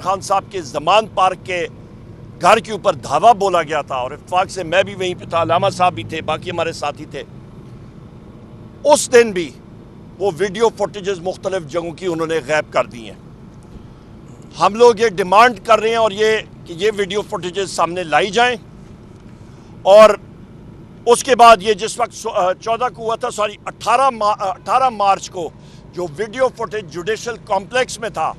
خان صاحب کے زمان پارک کے گھر کے اوپر دھاوا بولا گیا تھا اور اتفاق سے میں بھی وہیں پہ تھا، علامہ صاحب بھی تھے، باقی ہمارے ساتھی تھے۔ اس دن بھی وہ ویڈیو فوٹیجز مختلف جگہوں کی انہوں نے غائب کر دی ہیں۔ ہم لوگ یہ ڈیمانڈ کر رہے ہیں اور یہ ویڈیو فوٹیجز سامنے لائی جائیں، اور اس کے بعد یہ جس وقت 14 کو ہوا تھا، 18 مارچ کو جو ویڈیو فوٹیج جوڈیشل کمپلیکس میں تھا،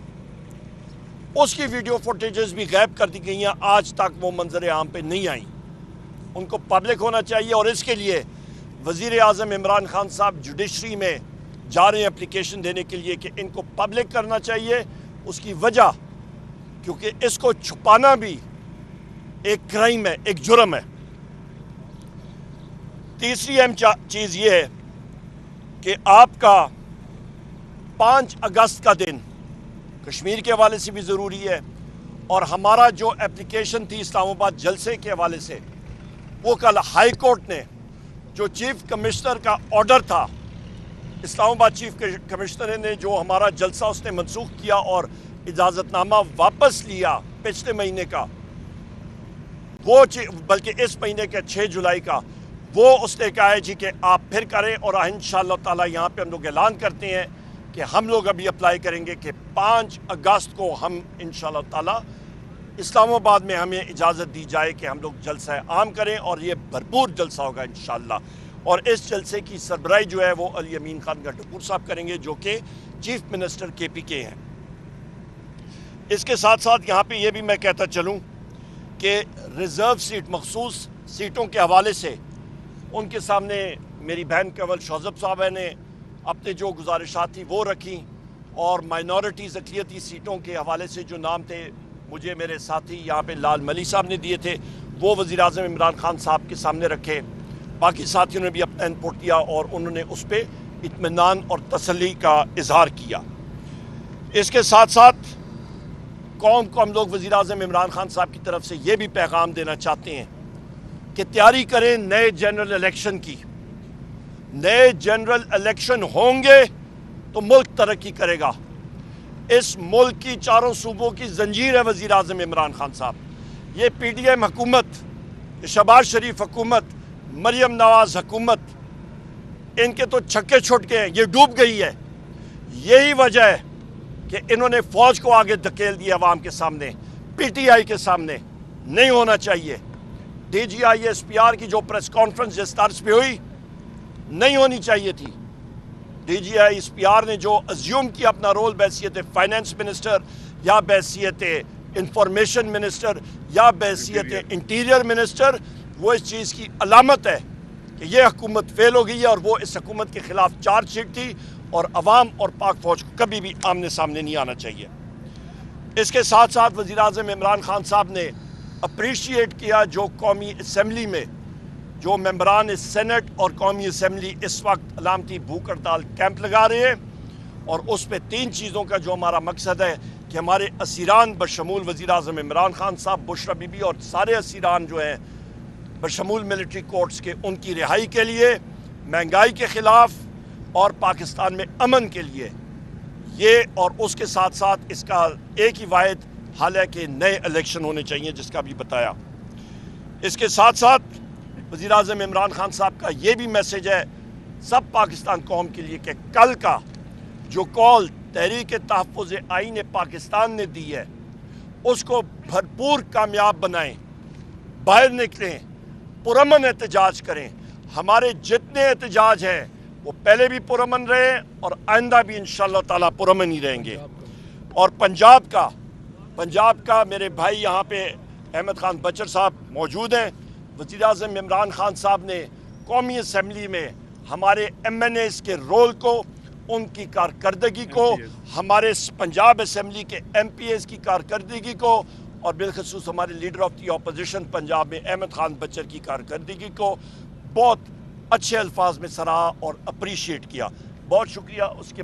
اس کی ویڈیو فوٹیجز بھی غائب کر دی گئی ہیں۔ آج تک وہ منظر عام پہ نہیں آئیں۔ ان کو پبلک ہونا چاہیے، اور اس کے لیے وزیر اعظم عمران خان صاحب جوڈیشری میں جا رہے ہیں اپلیکیشن دینے کے لیے کہ ان کو پبلک کرنا چاہیے۔ اس کی وجہ کیونکہ اس کو چھپانا بھی ایک کرائم ہے، ایک جرم ہے۔ تیسری اہم چیز یہ ہے کہ آپ کا 5 اگست کا دن کشمیر کے حوالے سے بھی ضروری ہے، اور ہمارا جو اپلیکیشن تھی اسلام آباد جلسے کے حوالے سے، وہ کل ہائی کورٹ نے جو چیف کمشنر کا آرڈر تھا، اسلام آباد چیف کمشنر نے جو ہمارا جلسہ اس نے منسوخ کیا اور اجازت نامہ واپس لیا پچھلے مہینے کا، وہ بلکہ اس مہینے کے 6 جولائی کا، وہ اس نے کہا ہے جی کہ آپ پھر کریں، اور انشاءاللہ تعالی یہاں پہ ہم لوگ اعلان کرتے ہیں کہ ہم لوگ ابھی اپلائی کریں گے کہ 5 اگست کو ہم انشاءاللہ تعالی اسلام آباد میں ہمیں اجازت دی جائے کہ ہم لوگ جلسہ عام کریں، اور یہ بھرپور جلسہ ہوگا انشاءاللہ۔ اور اس جلسے کی سربراہی جو ہے وہ علی امین خان گڈھپور صاحب کریں گے، جو کہ چیف منسٹر KPK ہیں۔ اس کے ساتھ ساتھ یہاں پہ یہ بھی میں کہتا چلوں کہ ریزرو سیٹ، مخصوص سیٹوں کے حوالے سے ان کے سامنے میری بہن کنول شوذب صاحبہ نے اپنے جو گزارشات تھی وہ رکھیں، اور مائنورٹیز اقلیتی سیٹوں کے حوالے سے جو نام تھے مجھے میرے ساتھی یہاں پہ لال ملی صاحب نے دیے تھے، وہ وزیر اعظم عمران خان صاحب کے سامنے رکھے۔ باقی ساتھیوں نے بھی اپنا انپوٹ دیا اور انہوں نے اس پہ اطمینان اور تسلی کا اظہار کیا۔ اس کے ساتھ ساتھ قوم کو ہم لوگ وزیر اعظم عمران خان صاحب کی طرف سے یہ بھی پیغام دینا چاہتے ہیں کہ تیاری کریں نئے جنرل الیکشن کی۔ نئے جنرل الیکشن ہوں گے تو ملک ترقی کرے گا۔ اس ملک کی چاروں صوبوں کی زنجیر ہے وزیر اعظم عمران خان صاحب۔ یہ PDM حکومت، شہباز شریف حکومت، مریم نواز حکومت، ان کے تو چھکے چھٹ گئے ہیں، یہ ڈوب گئی ہے۔ یہی وجہ ہے کہ انہوں نے فوج کو آگے دھکیل دیا عوام کے سامنے، PTI کے سامنے۔ نہیں ہونا چاہیے۔ DGI SPR کی جو پریس کانفرنس جس طرز پہ ہوئی، نہیں ہونی چاہیے تھی۔ DGI SPR نے جو ازیوم کیا اپنا رول بحیثیت فائنانس منسٹر یا بحیثیت انفارمیشن منسٹر یا بحیثیت انٹیریئر منسٹر، وہ اس چیز کی علامت ہے کہ یہ حکومت فیل ہو گئی ہے، اور وہ اس حکومت کے خلاف چارج شیٹ تھی، اور عوام اور پاک فوج کو کبھی بھی آمنے سامنے نہیں آنا چاہیے۔ اس کے ساتھ ساتھ وزیر اعظم عمران خان صاحب نے اپریشیٹ کیا جو قومی اسمبلی میں جو ممبران سینٹ اور قومی اسمبلی اس وقت علامتی بھوک ہڑتال کیمپ لگا رہے ہیں، اور اس پہ 3 چیزوں کا جو ہمارا مقصد ہے کہ ہمارے اسیران بشمول وزیر اعظم عمران خان صاحب، بشرا بی بی اور سارے اسیران جو ہیں بشمول ملٹری کورٹس کے، ان کی رہائی کے لیے، مہنگائی کے خلاف اور پاکستان میں امن کے لیے یہ، اور اس کے ساتھ ساتھ اس کا ایک ہی واحد حل ہے کہ نئے الیکشن ہونے چاہیے، جس کا بھی بتایا۔ اس کے ساتھ ساتھ وزیر اعظم عمران خان صاحب کا یہ بھی میسیج ہے سب پاکستان قوم کے لیے کہ کل کا جو کال تحریک تحفظ آئین پاکستان نے دی ہے، اس کو بھرپور کامیاب بنائیں، باہر نکلیں، پرامن احتجاج کریں۔ ہمارے جتنے احتجاج ہیں وہ پہلے بھی پرامن رہے اور آئندہ بھی انشاءاللہ تعالیٰ پرامن ہی رہیں گے۔ اور پنجاب کا میرے بھائی یہاں پہ احمد خان بچر صاحب موجود ہیں۔ وزیر اعظم عمران خان صاحب نے قومی اسمبلی میں ہمارے MNAs کے رول کو، ان کی کارکردگی کو، ہمارے پنجاب اسمبلی کے MPAs کی کارکردگی کو، اور بالخصوص ہمارے leader of the opposition Punjab میں احمد خان بچر کی کارکردگی کو بہت اچھے الفاظ میں سراہا اور اپریشیٹ کیا۔ بہت شکریہ۔ اس کے